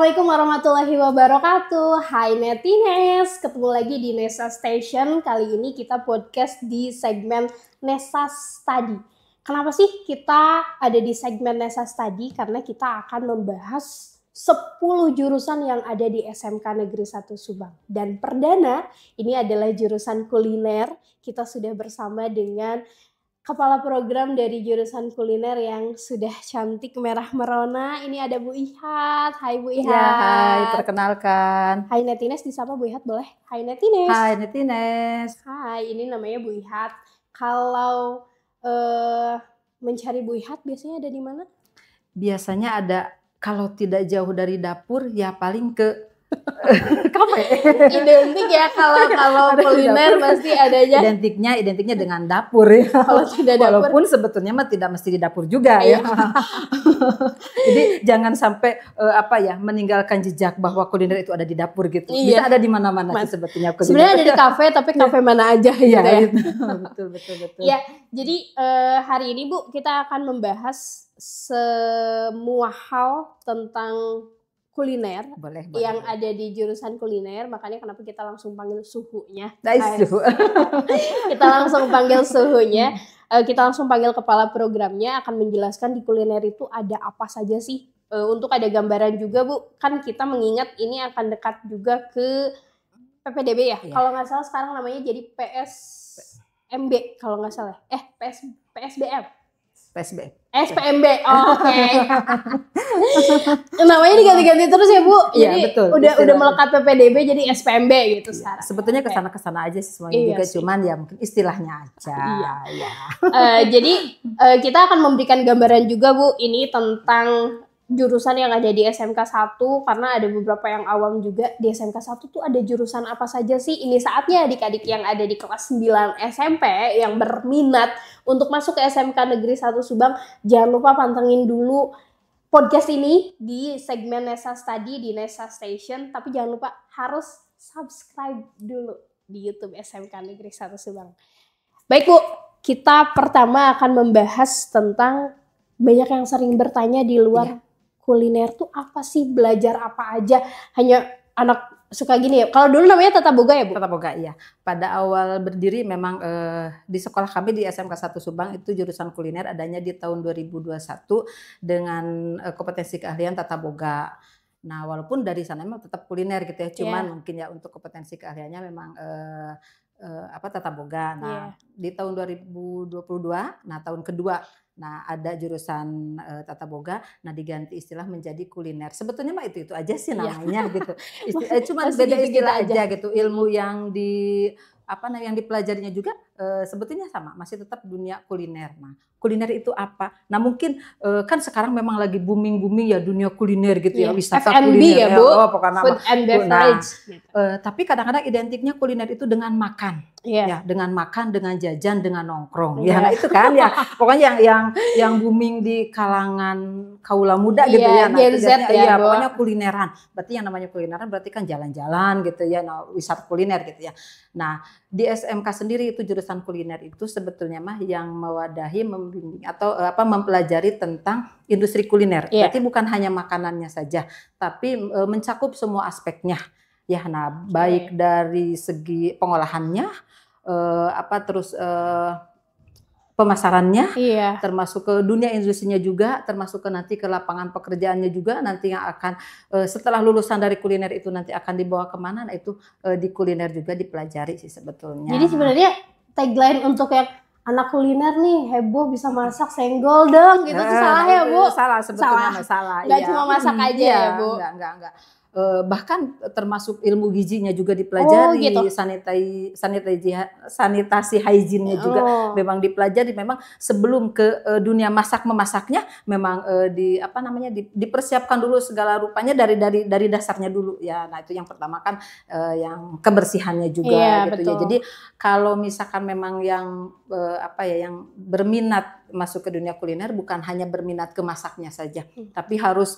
Assalamualaikum warahmatullahi wabarakatuh. Hai Netines, ketemu lagi di Nesa Station. Kali ini kita podcast di segmen Nesa Study. Kenapa sih kita ada di segmen Nesa Study? Karena kita akan membahas 10 jurusan yang ada di SMK Negeri 1 Subang. Dan perdana, ini adalah jurusan kuliner. Kita sudah bersama dengan Kepala Program dari jurusan kuliner yang sudah cantik merah merona. Ini ada Bu Ihat. Hai Bu Ihat. Ya, hai, perkenalkan. Hai Netines, disapa Bu Ihat boleh? Hai Netines. Hai Netines. Hai, ini namanya Bu Ihat. Kalau mencari Bu Ihat biasanya ada di mana? Biasanya ada, kalau tidak jauh dari dapur ya paling ke kafe. Identik ya kalau kuliner pasti adanya. Identiknya dengan dapur ya. Kalau tidak dapur. Walaupun sebetulnya mah tidak mesti di dapur juga ya. Jadi jangan sampai meninggalkan jejak bahwa kuliner itu ada di dapur gitu. Bisa ada di mana-mana sih sebetulnya. Sebenarnya ada di kafe, tapi kafe mana aja gitu ya. Betul. Ya, jadi hari ini Bu kita akan membahas semua hal tentang kuliner yang ada di jurusan kuliner, makanya kenapa kita langsung panggil suhunya. Kita langsung panggil suhunya, kita langsung panggil kepala programnya akan menjelaskan di kuliner itu ada apa saja sih. Untuk ada gambaran juga Bu, kan kita mengingat ini akan dekat juga ke PPDB ya. Kalau nggak salah sekarang namanya jadi PSMB kalau nggak salah. PSBM. SPMB, oke. Namanya diganti-ganti terus ya Bu. Jadi betul, udah melekat PPDB jadi SPMB gitu sekarang. Sebetulnya kesana juga semuanya cuman ya mungkin istilahnya aja. Jadi kita akan memberikan gambaran juga Bu ini tentang jurusan yang ada di SMK 1 karena ada beberapa yang awam juga di SMK 1 tuh ada jurusan apa saja sih. Ini saatnya adik-adik yang ada di kelas 9 SMP yang berminat untuk masuk ke SMK Negeri 1 Subang, jangan lupa pantengin dulu podcast ini di segmen Nesa Study di Nesa Station, tapi jangan lupa harus subscribe dulu di YouTube SMK Negeri 1 Subang. Baik Bu, kita pertama akan membahas tentang banyak yang sering bertanya di luar kuliner tuh apa sih, belajar apa aja, hanya anak suka gini ya. Kalau dulu namanya Tata Boga ya Bu? Tata Boga iya. Pada awal berdiri memang di sekolah kami di SMK 1 Subang itu jurusan kuliner adanya di tahun 2021 dengan kompetensi keahlian Tata Boga. Nah walaupun dari sana memang tetap kuliner gitu ya, cuman mungkin ya untuk kompetensi keahliannya memang Tata Boga. Nah di tahun 2022, nah tahun kedua, nah ada jurusan Tata Boga, nah diganti istilah menjadi kuliner. Sebetulnya mah itu aja sih namanya gitu. Cuman beda istilah aja gitu. Ilmu yang yang dipelajarinya juga sebetulnya sama, masih tetap dunia kuliner. Nah, kuliner itu apa? Nah, mungkin kan sekarang memang lagi booming ya dunia kuliner gitu ya, wisata F&B kuliner ya, Bu. Pokoknya Food and beverage. Gitu. Tapi kadang-kadang identiknya kuliner itu dengan makan. Ya, dengan makan, dengan jajan, dengan nongkrong. Ya, nah itu kan ya. Pokoknya yang booming di kalangan kaula muda gitu ya. Nah, Gen Z ya, pokoknya kulineran. Berarti yang namanya kulineran berarti kan jalan-jalan gitu ya, wisata kuliner gitu ya. Nah, di SMK sendiri itu jurusan kuliner itu sebetulnya mah yang mewadahi, membimbing atau mempelajari tentang industri kuliner. Berarti bukan hanya makanannya saja, tapi mencakup semua aspeknya. Ya, nah baik dari segi pengolahannya, pemasarannya, termasuk ke dunia industrinya juga, termasuk ke nanti ke lapangan pekerjaannya juga, nanti yang akan setelah lulusan dari kuliner itu nanti akan dibawa kemana, nah itu di kuliner juga dipelajari sih sebetulnya. Jadi sebenarnya tagline untuk yang anak kuliner nih heboh bisa masak senggol dong gitu tuh salah ya Bu? Salah sebetulnya salah. Nggak cuma masak aja ya Bu? Enggak. Bahkan termasuk ilmu gizinya juga dipelajari, sanitasi hygiene-nya juga memang dipelajari. Memang sebelum ke dunia memasaknya memang dipersiapkan dulu segala rupanya dari dasarnya dulu ya. Nah itu yang pertama kan yang kebersihannya juga gitu ya. Jadi kalau misalkan memang yang yang berminat masuk ke dunia kuliner bukan hanya berminat ke masaknya saja, tapi harus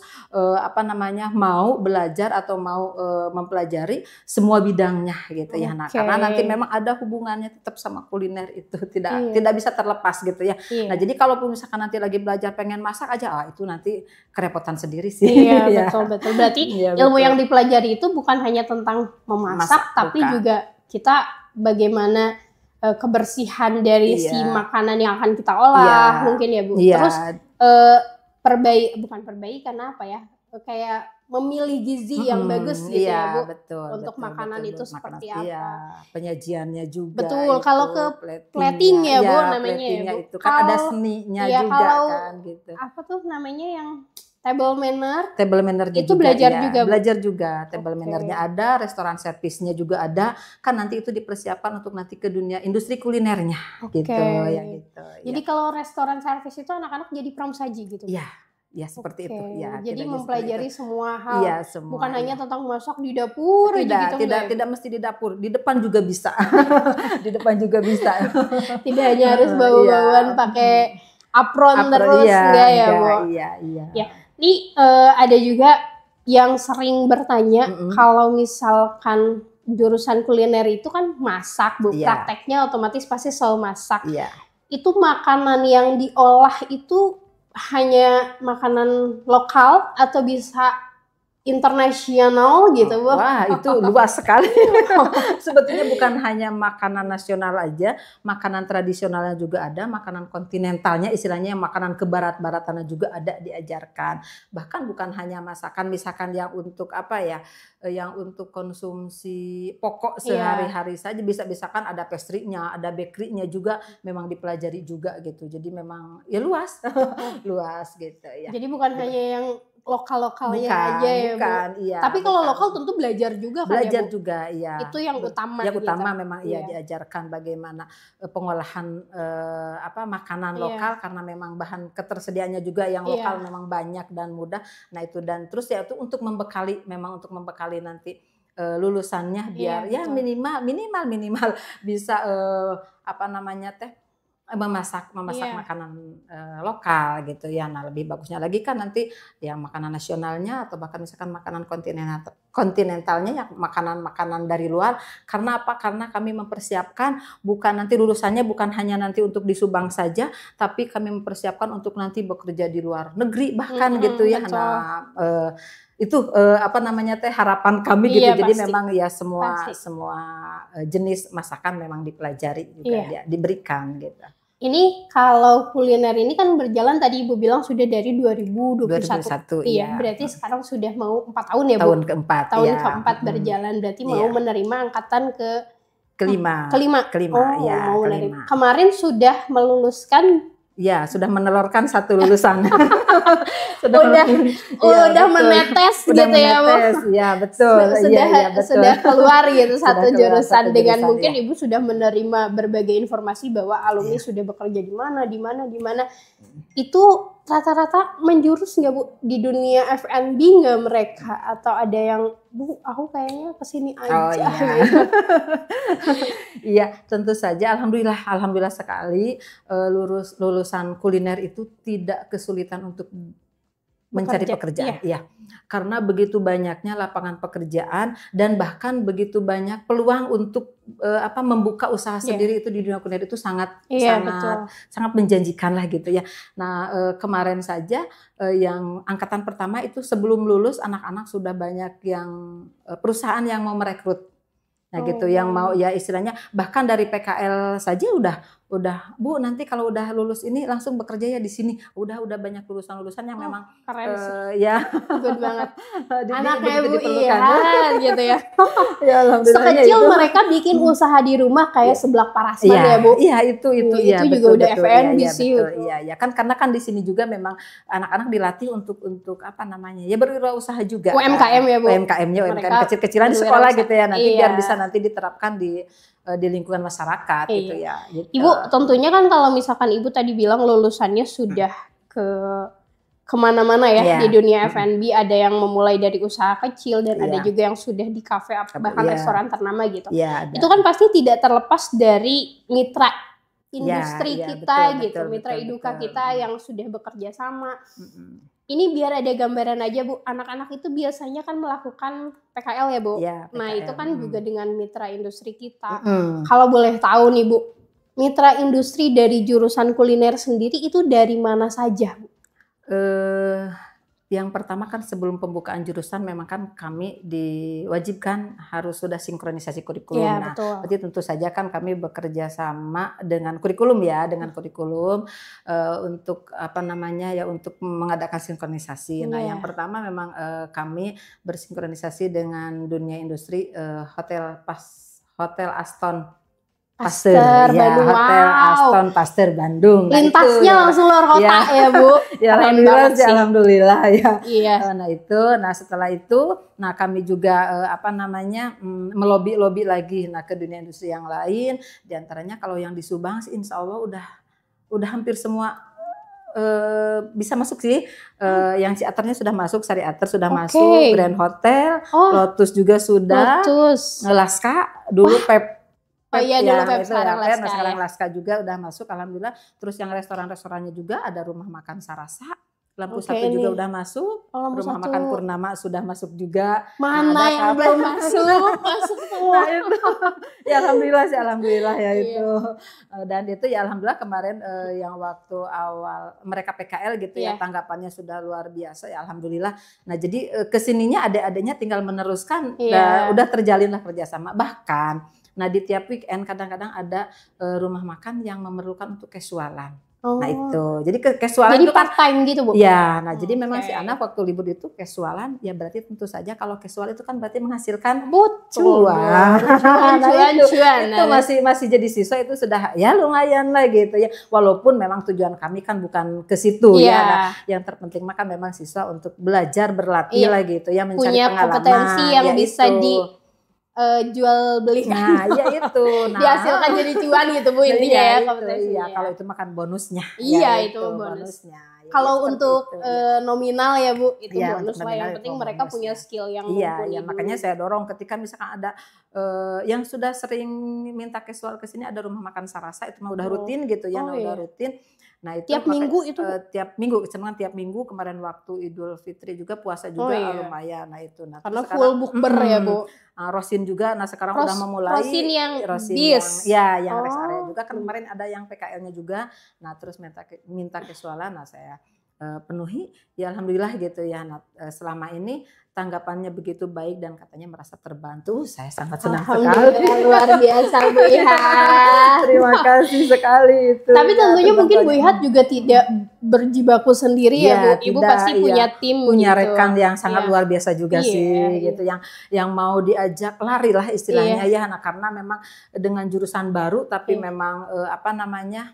mau belajar atau mau mempelajari semua bidangnya gitu ya. Nah, karena nanti memang ada hubungannya tetap sama kuliner itu, tidak bisa terlepas gitu ya. Nah, jadi kalaupun misalkan nanti lagi belajar pengen masak aja, itu nanti kerepotan sendiri sih. Iya, betul. Berarti ilmu yang dipelajari itu bukan hanya tentang memasak, tapi juga kita bagaimana kebersihan dari si makanan yang akan kita olah, mungkin ya Bu. Terus perbaikan apa ya? Kayak memilih gizi yang bagus gitu ya Bu. Untuk makanan itu seperti apa? Iya, penyajiannya juga. Betul. Kalau ke plating ya Bu namanya ya Bu. Itu kan ada seninya juga kan gitu. Apa tuh namanya yang table manner itu juga, belajar juga table mannernya ada, restoran servisnya juga ada, kan nanti itu dipersiapkan untuk nanti ke dunia industri kulinernya gitu ya gitu. Jadi kalau restoran servis itu anak-anak jadi pramusaji gitu. Ya seperti itu ya. Jadi mempelajari semua hal, bukan hanya tentang masak di dapur tidak mesti di dapur, di depan juga bisa. Di depan juga bisa. Tidak hanya harus bawa-bawaan pakai apron terus ya Bu. Iya. Ini ada juga yang sering bertanya kalau misalkan jurusan kuliner itu kan masak Bu, prakteknya otomatis pasti selalu masak. Itu makanan yang diolah itu hanya makanan lokal atau bisa internasional gitu Bu? Wah, itu luas sekali. Sebetulnya bukan hanya makanan nasional aja, makanan tradisionalnya juga ada, makanan kontinentalnya istilahnya yang makanan kebarat-baratannya juga ada diajarkan. Bahkan bukan hanya masakan misalkan yang untuk yang untuk konsumsi pokok sehari-hari saja, bisa-bisakan ada pastry-nya, ada bakery-nya juga memang dipelajari juga gitu. Jadi memang ya luas. Luas gitu ya. Jadi bukan hanya yang lokal-lokalnya aja ya Bu. Tapi kalau lokal tentu belajar juga kan ya Bu? Juga, iya. Itu yang utama. Yang utama memang diajarkan bagaimana pengolahan makanan lokal karena memang bahan ketersediaannya juga yang lokal memang banyak dan mudah. Nah itu dan terus ya itu untuk membekali nanti lulusannya biar minimal bisa memasak makanan lokal gitu ya. Nah lebih bagusnya lagi kan nanti yang makanan nasionalnya atau bahkan misalkan makanan kontinentalnya ya makanan dari luar. Karena apa? Karena kami mempersiapkan bukan nanti lulusannya bukan hanya nanti untuk di Subang saja, tapi kami mempersiapkan untuk nanti bekerja di luar negeri bahkan gitu ya. Nah itu harapan kami gitu. Jadi pasti. Memang ya semua jenis masakan memang dipelajari juga diberikan gitu. Ini kalau kuliner ini kan berjalan tadi Ibu bilang sudah dari 2021. Iya, berarti sekarang sudah mau 4 tahun ya Bu? Tahun keempat. Tahun keempat berjalan, berarti mau menerima angkatan kelima. Kelima. Kemarin sudah meluluskan. Ya, sudah menelurkan 1 lulusan. udah menetes gitu ya Bu. Ya, betul. Sudah keluar gitu satu jurusan dengan mungkin Ibu sudah menerima berbagai informasi bahwa alumni sudah bekerja di mana. Itu rata-rata menjurus nggak Bu di dunia F&B nggak mereka, atau ada yang Bu aku kayaknya kesini aja. Iya, tentu saja. Alhamdulillah sekali lulusan kuliner itu tidak kesulitan untuk mencari pekerjaan. Iya. Karena begitu banyaknya lapangan pekerjaan dan bahkan begitu banyak peluang untuk membuka usaha sendiri itu di dunia kuliner itu sangat menjanjikan lah gitu ya. Nah, kemarin saja yang angkatan pertama itu sebelum lulus anak-anak sudah banyak yang perusahaan yang mau merekrut. Nah gitu yang mau ya istilahnya bahkan dari PKL saja udah Bu nanti kalau udah lulus ini langsung bekerja ya di sini. Udah banyak lulusan yang memang keren good banget. Anaknya Bu gitu ya. Ya alhamdulillah. Sekecil mereka bikin usaha di rumah kayak seblak parasman ya Bu. Iya itu ya, juga udah FNB sih. Iya kan karena kan di sini juga memang anak-anak dilatih untuk ya berwirausaha juga. UMKM ya Bu. UMKM-nya kecil-kecilan di sekolah gitu ya nanti biar bisa nanti diterapkan di lingkungan masyarakat gitu ya. Gitu. Ibu tentunya kan kalau misalkan Ibu tadi bilang lulusannya sudah kemana-mana ya di dunia F&B, ada yang memulai dari usaha kecil dan ada juga yang sudah di kafe bahkan restoran ternama gitu. Itu kan pasti tidak terlepas dari mitra industri ya, kita betul, gitu, betul, mitra betul, Eduka betul. kita yang sudah bekerja sama. Mm-mm. Ini biar ada gambaran aja Bu, anak-anak itu biasanya kan melakukan PKL ya Bu. Ya, Nah itu PKL. kan juga dengan mitra industri kita. Mm-mm. Kalau boleh tahu nih Bu, mitra industri dari jurusan kuliner sendiri itu dari mana saja Bu? Yang pertama kan sebelum pembukaan jurusan memang kan kami diwajibkan harus sudah sinkronisasi kurikulum. Iya Nah, betul. berarti tentu saja kan kami bekerja sama dengan kurikulum ya, dengan kurikulum untuk apa namanya ya untuk mengadakan sinkronisasi. Nah, yang Iya. pertama memang kami bersinkronisasi dengan dunia industri Hotel Aston Pasteur, Pasteur, ya Bandung, Hotel wow. Aston Pasteur Bandung. Nah, Lintasnya itu, langsung luar kota ya, ya Bu. ya Keren alhamdulillah banget sih, sih. alhamdulillah ya. Iya. Nah itu, nah setelah itu, nah kami juga apa namanya melobi lagi, nah ke dunia industri yang lain. Diantaranya kalau yang di Subang, sih, insya Allah udah hampir semua bisa masuk sih. Yang Ciaternya sudah masuk, Sari Ater sudah masuk, Grand Hotel, Lotus juga sudah, Lotus, Laska dulu Pep. Oh iya dulu Pep, sekarang Laska, nah sekarang ya. Laska juga udah masuk alhamdulillah. Terus yang restoran-restorannya juga ada Rumah Makan Sarasa, Lampu Satu juga udah masuk. Rumah Makan Purnama sudah masuk juga. Mana nah, yang belum masuk semua. Nah, itu. Ya alhamdulillah sih, alhamdulillah ya itu. Dan itu ya alhamdulillah kemarin yang waktu awal mereka PKL gitu ya, tanggapannya sudah luar biasa ya alhamdulillah. Nah jadi kesininya adik-adiknya tinggal meneruskan, udah terjalinlah kerjasama. Bahkan nah di tiap weekend kadang-kadang ada rumah makan yang memerlukan untuk casualan. Nah itu, jadi casualan jadi itu kan part time gitu Bu? Ya, nah jadi memang si anak waktu libur itu casualan, ya berarti tentu saja kalau casual itu kan berarti menghasilkan cuan. Itu masih jadi siswa itu sudah ya lumayan lah gitu ya. Walaupun memang tujuan kami kan bukan ke situ ya. Nah, yang terpenting mah kan memang siswa untuk belajar berlatih lah gitu ya, mencari punya pengalaman. Kompetensi yang ya bisa itu. Jual belikan. Nah, ya itu. Nah, dihasilkan jadi cuan gitu Bu intinya ya kompetensinya. Iya, kalau itu makan bonusnya. Iya, itu bonusnya. Ya, kalau untuk nominal ya Bu, itu bonus lah. Yang penting mereka punya skill yang mumpuni. Iya, makanya saya dorong ketika misalkan ada yang sudah sering minta casual ke sini, ada Rumah Makan Sarasa, itu mah udah rutin gitu ya, udah rutin. Nah itu tiap minggu itu tiap minggu kemarin waktu Idul Fitri juga puasa juga lumayan. Nah itu karena full bukber ya Bu. Rosin juga, nah sekarang udah memulai Rosin yang bis, yang rest area juga kan kemarin ada yang PKL-nya juga. Nah terus minta casualan, nah saya penuhi ya alhamdulillah gitu ya. Nah, selama ini tanggapannya begitu baik dan katanya merasa terbantu, saya sangat senang sekali. Luar biasa Bu Ihat. Terima kasih sekali itu. Tapi tentunya mungkin Bu Ihat juga tidak berjibaku sendiri ya Bu. Ibu pasti punya tim, punya rekan yang sangat luar biasa juga sih gitu, yang mau diajak lari lah istilahnya ya. Nah karena memang dengan jurusan baru tapi memang apa namanya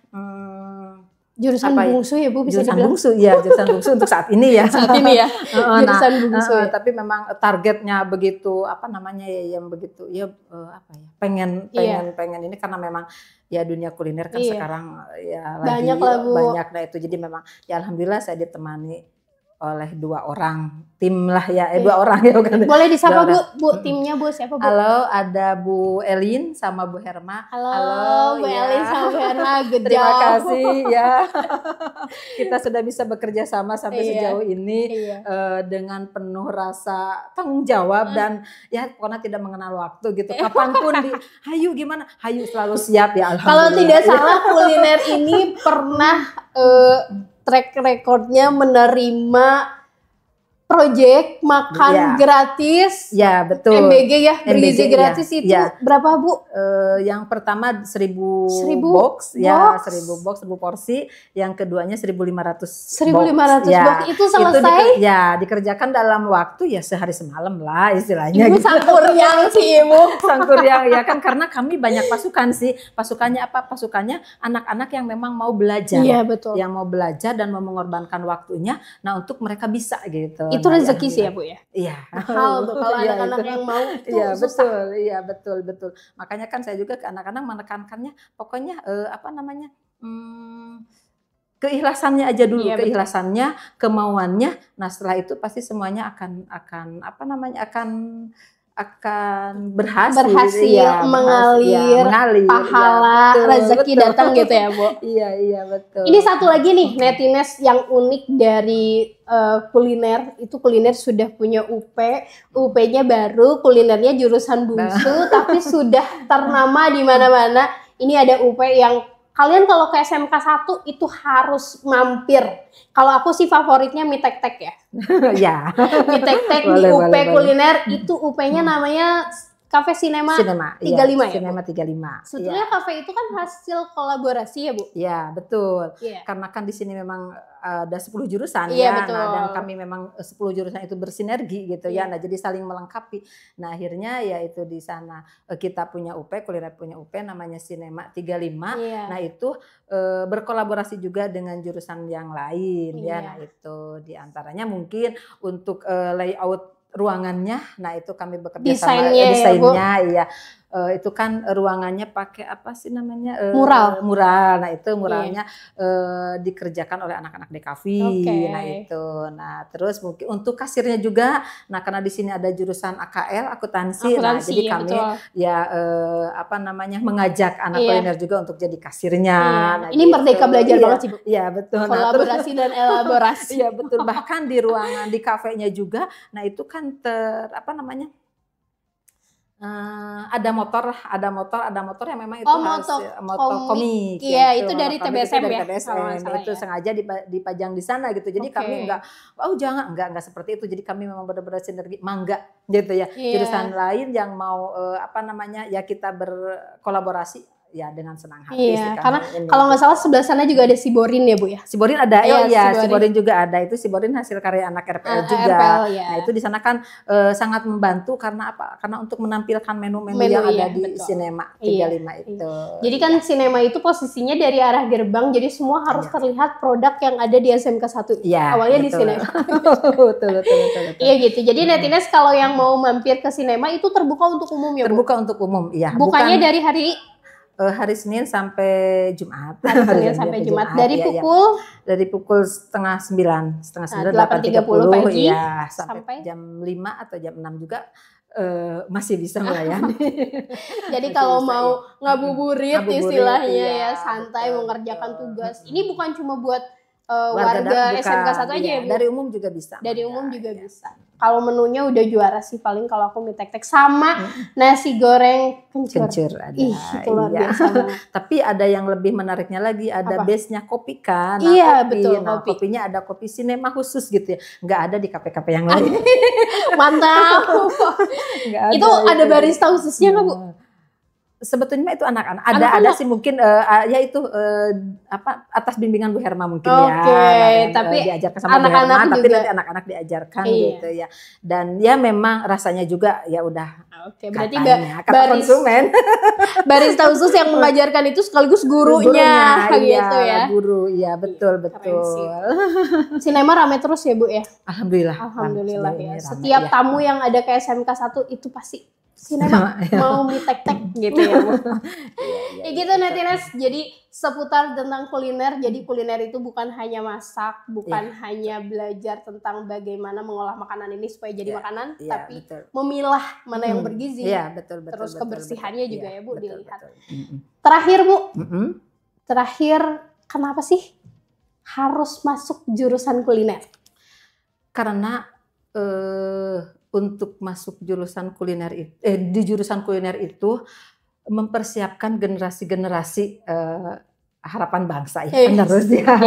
jurusan bungsu ya Bu, bisa jurusan dibilang. bungsu ya, jurusan bungsu untuk saat ini ya. Saat ini ya. Jurusan bungsu. Tapi memang targetnya begitu apa namanya ya, yang begitu ya apa ya, pengen ini karena memang ya dunia kuliner kan sekarang ya banyak lagi lah, Bu. banyak. Nah itu jadi memang ya alhamdulillah saya ditemani oleh 2 orang tim lah ya, 2 orang ya kan. Boleh disapa Bu, timnya Bu, siapa Bu? Halo, ada Bu Elin sama Bu Herma. Halo Bu Elin sama Bu Herma, terima kasih ya. Kita sudah bisa bekerja sama sampai sejauh ini dengan penuh rasa tanggung jawab dan ya pokoknya tidak mengenal waktu gitu. Kapanpun hayu gimana, hayu selalu siap ya alhamdulillah. Kalau tidak salah kuliner ini pernah track recordnya menerima project makan gratis. Ya betul. MBG ya, bergizi gratis itu berapa Bu? Yang pertama 1000 box, ya 1000 box, 1000 porsi. Yang keduanya 1500 1500 box itu selesai? Dikerjakan dalam waktu ya sehari semalam lah istilahnya. Ibu sangkuryang sih Ibu. Sangkuryang ya kan, karena kami banyak pasukan sih. Pasukannya apa? Pasukannya anak-anak yang memang mau belajar. Iya betul. Yang mau belajar dan mau mengorbankan waktunya. Nah untuk mereka bisa gitu. Itu rezeki sih ya Bu ya. Iya. Mahal tuh kalau anak-anak yang mau itu susah. Iya betul. Makanya kan saya juga ke anak-anak menekankannya, pokoknya apa namanya keikhlasannya aja dulu, keikhlasannya, kemauannya. Nah setelah itu pasti semuanya akan apa namanya akan akan berhasil ya, mengalir pahala, ya, rezeki datang gitu ya, Bu. Iya betul. Ini satu lagi nih Netines yang unik dari kuliner, itu kuliner sudah punya UP-nya baru, kulinernya jurusan Bungsu, tapi sudah ternama di mana-mana. Ini ada UP yang kalian kalau ke SMK 1 itu harus mampir. Kalau aku sih favoritnya mie tek-tek ya. Ya. Mie tek-tek di UP kuliner itu UP-nya namanya Cafe Cinema 35 ya. Cinema 35. Sebetulnya kafe itu kan hasil kolaborasi ya, Bu? Iya, betul. Karena kan di sini memang ada 10 jurusan ya. Betul. Nah, dan kami memang 10 jurusan itu bersinergi gitu ya. Nah, jadi saling melengkapi. Nah, akhirnya ya itu di sana kita punya UP, kuliner punya UP namanya Cinema 35. Nah, itu berkolaborasi juga dengan jurusan yang lain ya. Nah, itu di antaranya mungkin untuk layout ruangannya, nah itu kami bekerja sama desainnya, ya, itu kan ruangannya pakai apa sih namanya mural, nah itu muralnya dikerjakan oleh anak-anak DKV, nah itu, nah terus mungkin untuk kasirnya juga, nah karena di sini ada jurusan AKL akuntansi, nah jadi kami apa namanya mengajak anak kuliner juga untuk jadi kasirnya. Nah, ini merdeka belajar banget sih, Bu. Iya betul. Kolaborasi dan elaborasi. Iya betul. Bahkan di ruangan di kafenya juga, nah itu kan apa namanya? Ada motor yang memang itu motor komik. Iya, itu dari TBSM ya. Itu sengaja dipajang di sana gitu. Jadi kami enggak seperti itu. Jadi kami memang benar-benar sinergi, mangga gitu ya. Jurusan lain yang mau apa namanya? Ya kita berkolaborasi ya dengan senang hati sih. Karena kalau nggak salah sebelah sana juga ada Siborin ya, Bu ya. Siborin ada, Siborin juga ada. Itu Siborin hasil karya anak RPL juga. Nah itu di sana kan sangat membantu karena apa? Karena untuk menampilkan menu-menu yang ada di Cinema 35 itu. Jadi kan Cinema itu posisinya dari arah gerbang, jadi semua harus terlihat produk yang ada di SMK 1. Awalnya di Cinema. betul. Iya gitu. Jadi Netines kalau yang mau mampir ke Cinema itu terbuka untuk umum ya, Bu? Terbuka untuk umum, iya. Bukanya dari hari Senin sampai Jumat. Hari Senin sampai Jumat. Dari pukul? Dari pukul setengah 9, 8.30 pagi ya, sampai jam 5 atau jam 6 juga masih bisa melayani. Jadi kalau mau ngabuburit istilahnya ya, santai mengerjakan tugas. Ini bukan cuma buat warga SMK 1 aja ya, Bu? Dari umum juga bisa. Dari umum juga bisa. Kalau menunya udah juara sih, paling kalau aku mie tek-tek sama nasi goreng kencur ada. Ih, itu luar biasa. Tapi ada yang lebih menariknya lagi, ada base-nya kopi kan. Iya, betul. Kopinya ada kopi Cinema khusus gitu ya. Nggak ada di kafe-kafe yang lain. Mantap. Itu ada barista khususnya nggak, Bu? Sebetulnya itu anak-anak ada sih mungkin ya itu apa atas bimbingan Bu Herma mungkin tapi diajarkan sama anak-anak Bu Herma, juga. tapi nanti anak-anak diajarkan gitu ya, dan ya memang rasanya juga ya udah berarti konsumen barista khusus yang mengajarkan itu sekaligus gurunya gitu ya. Guru, iya betul. Cinema rame terus ya, Bu ya? Alhamdulillah ya. Setiap tamu yang ada ke SMK 1 itu pasti Cinema mau mie tek-tek gitu ya, Bu. Ya gitu Netines, jadi seputar tentang kuliner. Jadi kuliner itu bukan hanya masak, bukan hanya belajar tentang bagaimana mengolah makanan ini supaya jadi makanan, tapi memilah mana yang bergizi. Terus kebersihannya juga ya, Bu, dilihat. Terakhir, Bu. Terakhir, kenapa sih harus masuk jurusan kuliner? Karena untuk masuk jurusan kuliner di jurusan kuliner itu mempersiapkan generasi-generasi harapan bangsa ya penerus ya.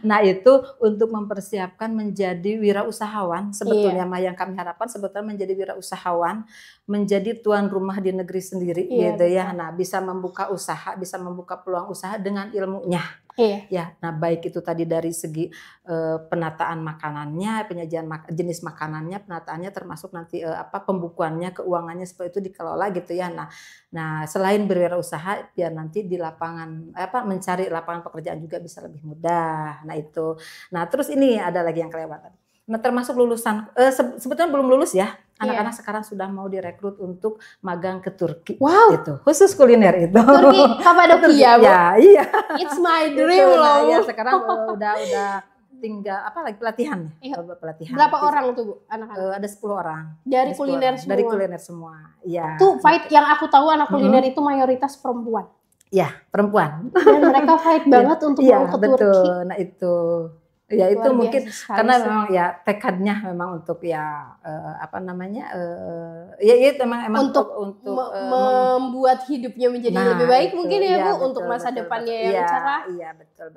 Nah itu untuk mempersiapkan menjadi wirausahawan sebetulnya yang kami harapkan sebetulnya menjadi wirausahawan, menjadi tuan rumah di negeri sendiri gitu ya. Nah bisa membuka usaha, bisa membuka peluang usaha dengan ilmunya. Ya, nah baik itu tadi dari segi penataan makanannya, penyajian jenis makanannya, penataannya termasuk nanti pembukuannya, keuangannya seperti itu dikelola gitu ya. Nah selain berwirausaha biar nanti di lapangan mencari lapangan pekerjaan juga bisa lebih mudah. Nah itu. Nah terus ini ada lagi yang kelewatan. Nah termasuk lulusan sebetulnya belum lulus ya. Anak-anak sekarang sudah mau direkrut untuk magang ke Turki. Wow. Itu khusus kuliner itu. Turki Kapadokia, Bu. Iya. It's my dream loh. Ya sekarang udah tinggal apa lagi pelatihan. Iya. Pelatihan. Berapa orang tuh Bu anak-anak? Ada 10 orang. Dari Ada 10 kuliner orang. semua. Dari kuliner semua. Iya. Tuh fight yang aku tahu anak kuliner itu mayoritas perempuan. Ya, perempuan. Dan mereka fight banget untuk mau ke Turki. Betul. Nah itu. Ya itu Luar mungkin biasa karena sih. memang ya tekadnya memang untuk ya apa namanya ya itu emang untuk membuat hidupnya menjadi lebih baik itu, mungkin ya Bu betul, untuk masa depannya yang cerah. Iya betul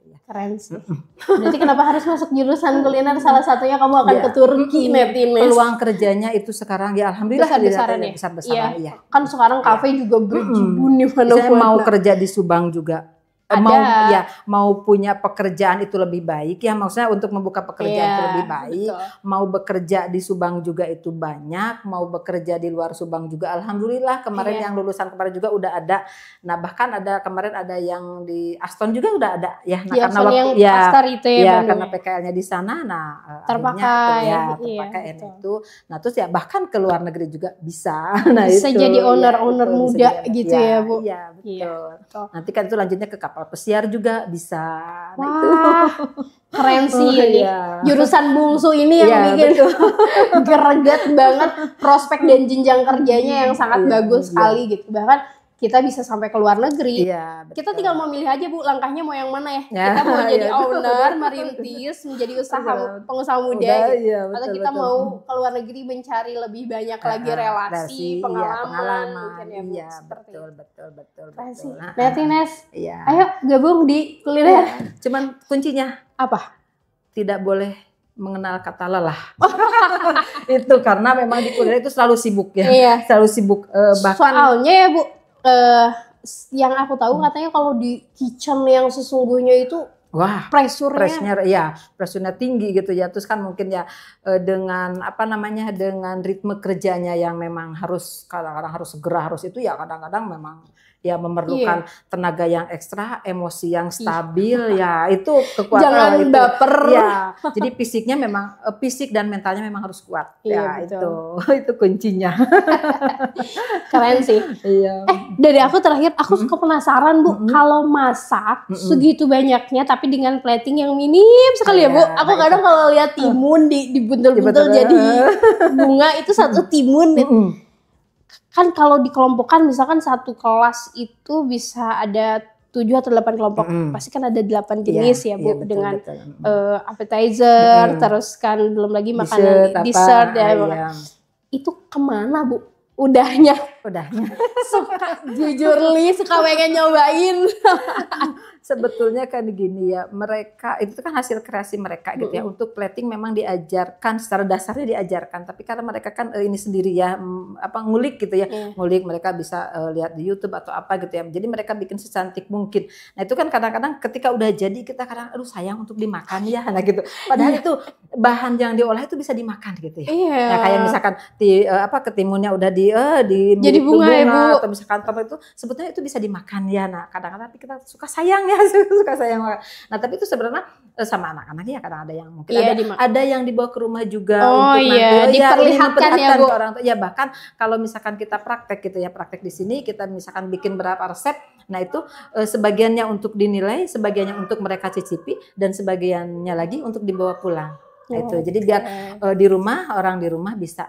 ya. Keren sih. Berarti kenapa harus masuk jurusan kuliner? Salah satunya kamu akan ke Turki, Netines. Peluang kerjanya itu sekarang ya alhamdulillah besar-besaran ya. Besar-besaran ya. Kan sekarang kafe juga berjibun di mana-mana. Saya mau kerja di Subang juga. Mau punya pekerjaan itu lebih baik ya, maksudnya untuk membuka pekerjaan itu lebih baik. Betul. Mau bekerja di Subang juga itu banyak, mau bekerja di luar Subang juga alhamdulillah kemarin yang lulusan kemarin juga udah ada. Nah bahkan ada kemarin ada yang di Aston juga udah ada ya. Nah karena waktu itu karena PKL-nya di sana, nah terpakai itu. Nah terus ya bahkan ke luar negeri juga bisa. Nah bisa itu, jadi owner muda gitu ya Bu. Iya betul. Nanti kan itu lanjutnya ke kapal pesiar juga bisa. Wah, nah, itu keren sih ini. Jurusan bungsu ini yang bikin greget banget, prospek dan jenjang kerjanya yang sangat bagus sekali gitu. Bahkan kita bisa sampai ke luar negeri. Kita tinggal memilih aja Bu, langkahnya mau yang mana ya. Kita mau jadi owner, merintis, menjadi pengusaha muda gitu. Atau kita mau ke luar negeri mencari lebih banyak lagi relasi, pengalaman mungkin ya Bu. Betul. Netines, ayo gabung di kuliner. Cuman kuncinya apa? Tidak boleh mengenal kata lelah. Itu karena memang di kuliner itu selalu sibuk ya. Selalu sibuk. Bahkan soalnya ya Bu, yang aku tahu katanya kalau di kitchen yang sesungguhnya itu pressure-nya tinggi gitu ya. Terus kan mungkin ya dengan dengan ritme kerjanya yang memang harus kadang-kadang harus segera harus itu ya kadang-kadang memang ya memerlukan tenaga yang ekstra, emosi yang stabil ya itu kekuatan. Jangan baper. Ya, jadi fisiknya memang fisik dan mentalnya memang harus kuat. Itu kuncinya. Keren sih. Dari aku terakhir aku suka penasaran Bu, kalau masak segitu banyaknya tapi dengan plating yang minim sekali ya Bu. Aku kadang kalau lihat timun dibuntel-buntel jadi bunga itu satu timun. Kan kalau dikelompokkan misalkan satu kelas itu bisa ada 7 atau 8 kelompok. Pasti kan ada 8 jenis ya Bu, dengan appetizer, terus kan belum lagi makanan dessert ya. Itu kemana Bu? Udahnya. Suka jujur suka pengen nyobain. Sebetulnya kan gini ya, mereka itu kan hasil kreasi mereka gitu ya. Untuk plating memang diajarkan secara dasarnya diajarkan, tapi karena mereka kan ini sendiri ya ngulik gitu ya. Ngulik mereka bisa lihat di YouTube atau apa gitu ya. Jadi mereka bikin secantik mungkin. Nah, itu kan kadang-kadang ketika udah jadi kita kadang aduh sayang untuk dimakan ya nah gitu. Padahal itu bahan yang diolah itu bisa dimakan gitu ya. Nah, kayak misalkan ketimunnya udah jadi bunga ya Bu. Atau misalkan apa itu sebetulnya itu bisa dimakan ya. Nah, kadang-kadang kita suka sayang ya. Suka sayang. Nah tapi itu sebenarnya sama anak-anak ya kadang ada yang mungkin ada yang dibawa ke rumah juga untuk nanti diperlihatkan ya Bu. Ke orang tua. Ya bahkan kalau misalkan kita praktek gitu ya, praktek di sini kita misalkan bikin berapa resep, nah itu sebagiannya untuk dinilai, sebagiannya untuk mereka cicipi dan sebagiannya lagi untuk dibawa pulang. Nah itu jadi biar orang di rumah bisa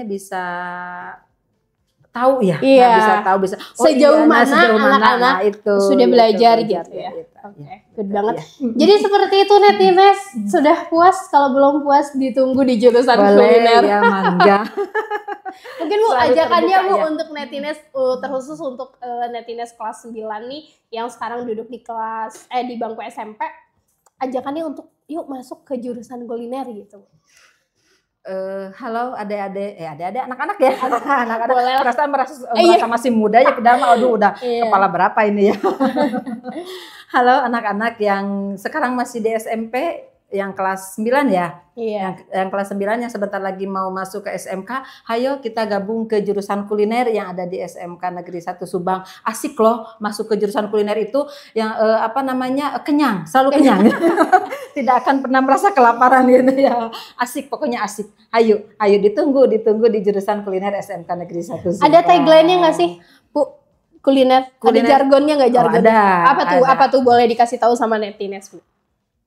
bisa tahu ya, bisa sejauh mana anak-anak itu sudah belajar gitu ya. Good banget. Jadi seperti itu Netines, sudah puas? Kalau belum puas ditunggu di jurusan kuliner. Ya mangga. Mungkin Bu ajakannya Bu untuk Netines terkhusus untuk Netines kelas 9 nih yang sekarang duduk di di bangku SMP, ajakannya untuk yuk masuk ke jurusan kuliner gitu. Halo adik-adik, anak-anak ya, anak-anak merasa masih muda ya, udah kepala berapa ini ya. Halo anak-anak yang sekarang masih di SMP, yang kelas 9 ya, yang kelas 9 yang sebentar lagi mau masuk ke SMK, ayo kita gabung ke jurusan kuliner yang ada di SMK Negeri 1 Subang. Asik loh masuk ke jurusan kuliner itu yang kenyang, selalu kenyang. Tidak akan pernah merasa kelaparan gitu ya. Asik, pokoknya asik. Ayo ditunggu di jurusan kuliner SMK Negeri 1 Subang. Ada tagline-nya nggak sih Bu? Kuliner. Ada jargonnya nggak jargon? Ada. Apa tuh boleh dikasih tahu sama Netines Bu?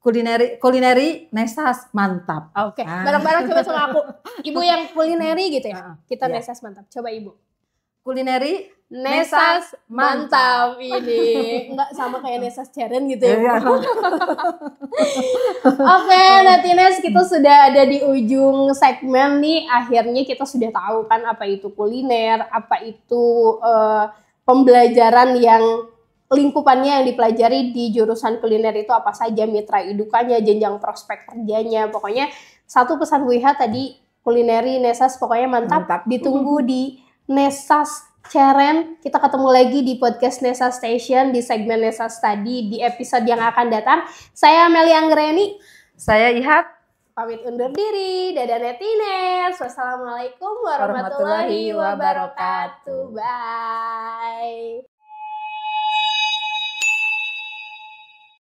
kulineri Nesas mantap. Oke, bareng-bareng coba sama aku. Ibu yang kulineri gitu ya. Kita iya. Nesas mantap. Coba Ibu. Kulineri Nesas mantap ini. Enggak sama kayak Nesas Ceren gitu ya. Iya. Oke, Natines, kita sudah ada di ujung segmen nih. Akhirnya kita sudah tahu kan apa itu kuliner, apa itu pembelajaran yang lingkupannya yang dipelajari di jurusan kuliner itu apa saja, mitra idukannya, jenjang prospek kerjanya. Pokoknya satu pesan Bu Iha tadi, kulineri Nesas pokoknya mantap. Ditunggu di Nesas Ceren. Kita ketemu lagi di podcast Nesas Station di segmen Nesas tadi di episode yang akan datang. Saya Amelia Anggreni. Saya Ihat. Pamit undur diri. Dadah Netines. Wassalamualaikum warahmatullahi wabarakatuh. Bye.